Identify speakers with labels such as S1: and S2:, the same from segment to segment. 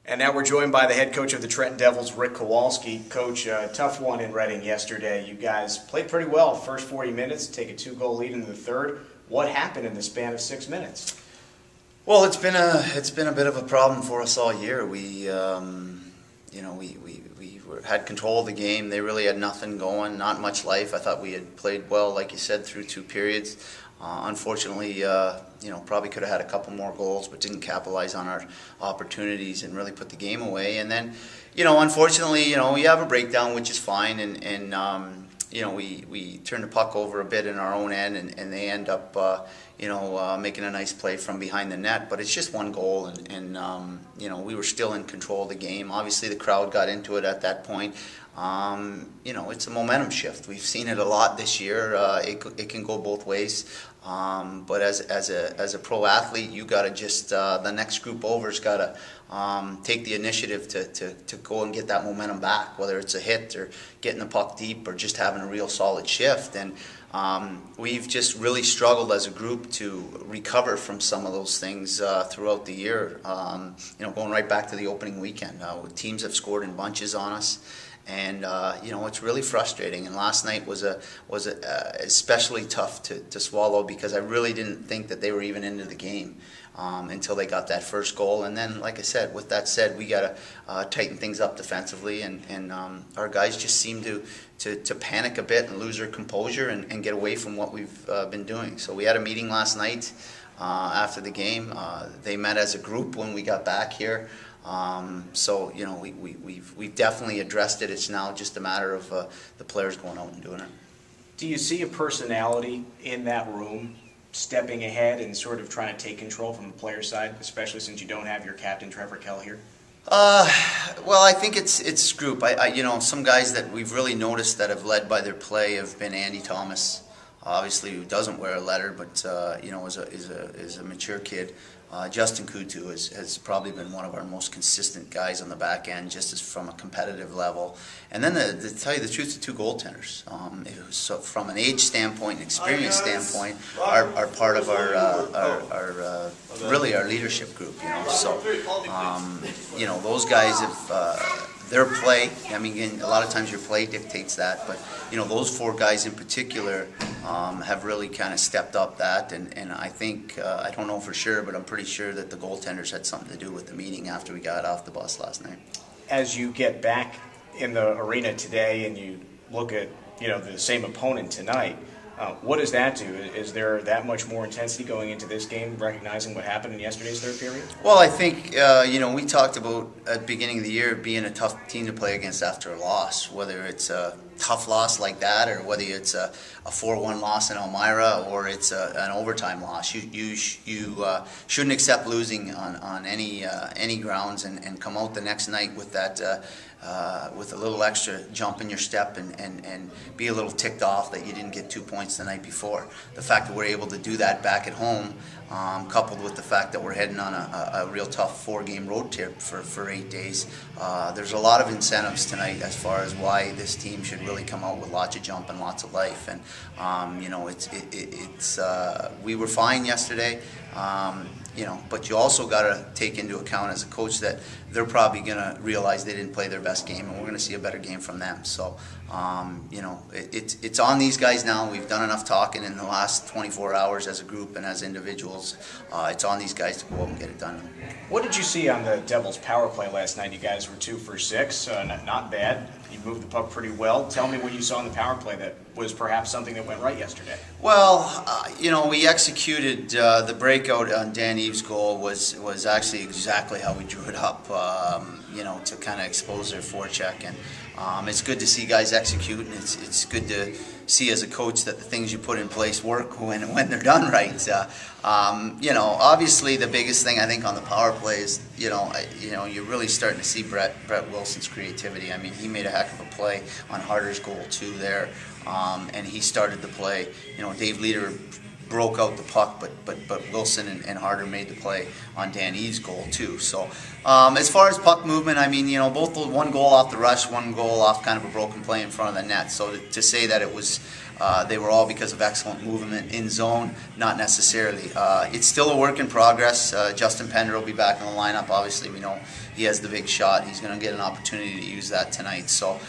S1: And now we're joined by the head coach of the Trenton Devils, Rick Kowalsky. Coach, tough one in Reading yesterday. You guys played pretty well first 40 minutes, take a 2-goal lead into the third. What happened in the span of 6 minutes?
S2: Well, it's been a bit of a problem for us all year. We had control of the game. They really had nothing going, not much life. I thought we had played well, like you said, through 2 periods. Unfortunately, probably could have had a couple more goals, but didn't capitalize on our opportunities and really put the game away. And then, unfortunately, we have a breakdown, which is fine, and we turn the puck over a bit in our own end, and they end up, making a nice play from behind the net. But it's just 1 goal, and we were still in control of the game. Obviously, the crowd got into it at that point. It's a momentum shift. We've seen it a lot this year. It can go both ways. But as a pro athlete, you got to just the next group over's got to take the initiative to go and get that momentum back, whether it's a hit or getting the puck deep or just having a real solid shift. And we've just really struggled as a group to recover from some of those things throughout the year. Going right back to the opening weekend, teams have scored in bunches on us. And it's really frustrating. And last night was especially tough to swallow, because I really didn't think that they were even into the game until they got that first goal. And then, like I said, with that said, we got to tighten things up defensively, and our guys just seem to panic a bit and lose their composure and get away from what we've been doing. So we had a meeting last night after the game. They met as a group when we got back here. We've definitely addressed it. It's now just a matter of the players going out and doing it.
S1: Do you see a personality in that room stepping ahead and sort of trying to take control from the player side, especially since you don't have your captain, Trevor Kell, here?
S2: Well, I think it's group. Some guys that we've really noticed that have led by their play have been Andy Thomas, obviously, who doesn't wear a letter, but is a mature kid. Justin Kutu has probably been one of our most consistent guys on the back end, just as from a competitive level. And then, to tell you the truth, the 2 goaltenders, so from an age standpoint and experience standpoint, are part of our really our leadership group. So those guys have. Their play, a lot of times your play dictates that, but those 4 guys in particular have really kind of stepped up that, and I think, I don't know for sure, but I'm pretty sure that the goaltenders had something to do with the meeting after we got off the bus last night.
S1: As you get back in the arena today and you look at the same opponent tonight, what does that do? Is there that much more intensity going into this game, recognizing what happened in yesterday's third period?
S2: Well, I think, we talked about at the beginning of the year being a tough team to play against after a loss, whether it's a tough loss like that or whether it's a 4-1 loss in Elmira or it's an overtime loss. You shouldn't accept losing on any grounds and come out the next night with that with a little extra jump in your step and be a little ticked off that you didn't get 2 points the night before. The fact that we're able to do that back at home, coupled with the fact that we're heading on a real tough 4-game road trip for 8 days, there's a lot of incentives tonight as far as why this team should really come out with lots of jump and lots of life. And we were fine yesterday. But you also got to take into account as a coach that they're probably going to realize they didn't play their best game, and we're going to see a better game from them. So, it's on these guys now. We've done enough talking in the last 24 hours as a group and as individuals. It's on these guys to go out and get it done.
S1: What did you see on the Devils' power play last night? You guys were 2 for 6, not bad. You moved the puck pretty well. Tell me what you saw in the power play that was perhaps something that went right yesterday.
S2: Well, we executed the breakout on Dan Eves' goal was actually exactly how we drew it up, to kind of expose their forecheck. And it's good to see guys execute, and it's good to see as a coach that the things you put in place work when they're done right. Obviously the biggest thing I think on the power play is, you're really starting to see Brett Wilson's creativity. He made a heck of a play on Harder's goal too there, and he started the play. Dave Leader broke out the puck, but Wilson and Harder made the play on Dan Eves' goal too. So as far as puck movement, both 1 goal off the rush, 1 goal off kind of a broken play in front of the net. So to say that it was they were all because of excellent movement in zone, not necessarily. It's still a work in progress. Justin Pender will be back in the lineup. Obviously, we know he has the big shot. He's going to get an opportunity to use that tonight. So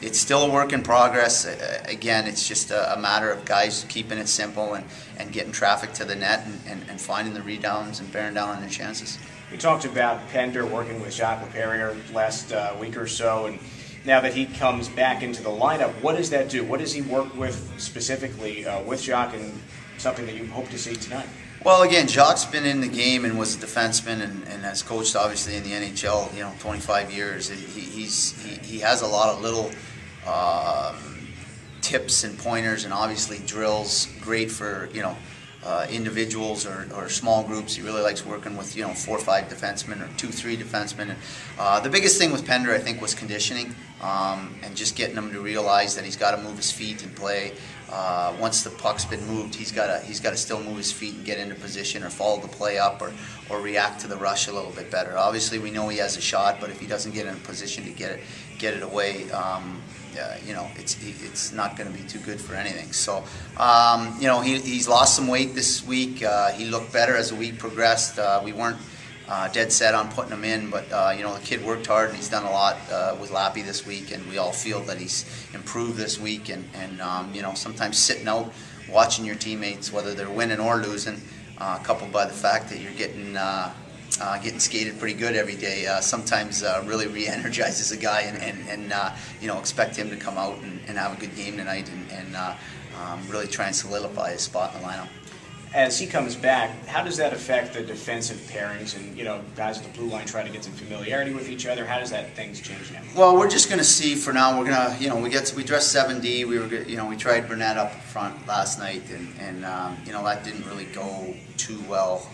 S2: it's still a work in progress. Again, it's just a matter of guys keeping it simple and getting traffic to the net and finding the rebounds and bearing down on their chances.
S1: We talked about Pender working with Jacques Laperriere last week or so, and now that he comes back into the lineup, what does that do? What does he work with specifically with Jacques, and something that you hope to see tonight?
S2: Well, again, Jacques' been in the game and was a defenseman and has coached obviously in the NHL, 25 years. He has a lot of little tips and pointers and obviously drills, great for individuals or small groups. He really likes working with 4 or 5 defensemen or 2-3 defensemen. And, the biggest thing with Pender, I think, was conditioning and just getting him to realize that he's got to move his feet and play. Once the puck's been moved, he's got to still move his feet and get into position or follow the play up or react to the rush a little bit better. Obviously, we know he has a shot, but if he doesn't get in a position to get it away, it's not going to be too good for anything. So, he's lost some weight this week. He looked better as the week progressed. We weren't dead set on putting him in, but the kid worked hard and he's done a lot with Lappy this week, and we all feel that he's improved this week. And sometimes sitting out, watching your teammates, whether they're winning or losing, coupled by the fact that you're getting skated pretty good every day, sometimes really re-energizes a guy and expect him to come out and have a good game tonight and really try and solidify his spot in the lineup.
S1: As he comes back, how does that affect the defensive pairings and, guys at the blue line try to get some familiarity with each other? How does that things change now?
S2: Well, we're just going to see for now. We're going to, we dressed 7D. We tried Burnett up front last night and that didn't really go too well.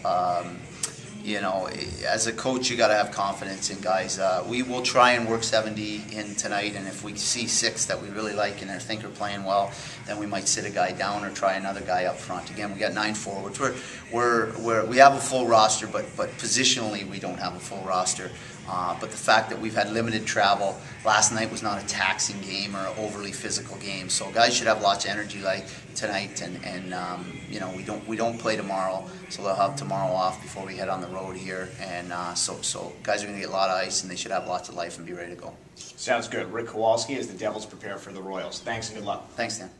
S2: As a coach, you got to have confidence in guys. We will try and work 7D in tonight, and if we see 6 that we really like and I think are playing well, then we might sit a guy down or try another guy up front. Again, we got 9 forwards. We have a full roster, but positionally we don't have a full roster. But the fact that we've had limited travel, last night was not a taxing game or an overly physical game, so guys should have lots of energy like tonight, and we don't play tomorrow, so they'll have tomorrow off before we head on the road here, and so guys are going to get a lot of ice and they should have lots of life and be ready to go.
S1: Sounds good. Rick Kowalsky as the Devils prepare for the Royals. Thanks and good luck.
S2: Thanks, Dan.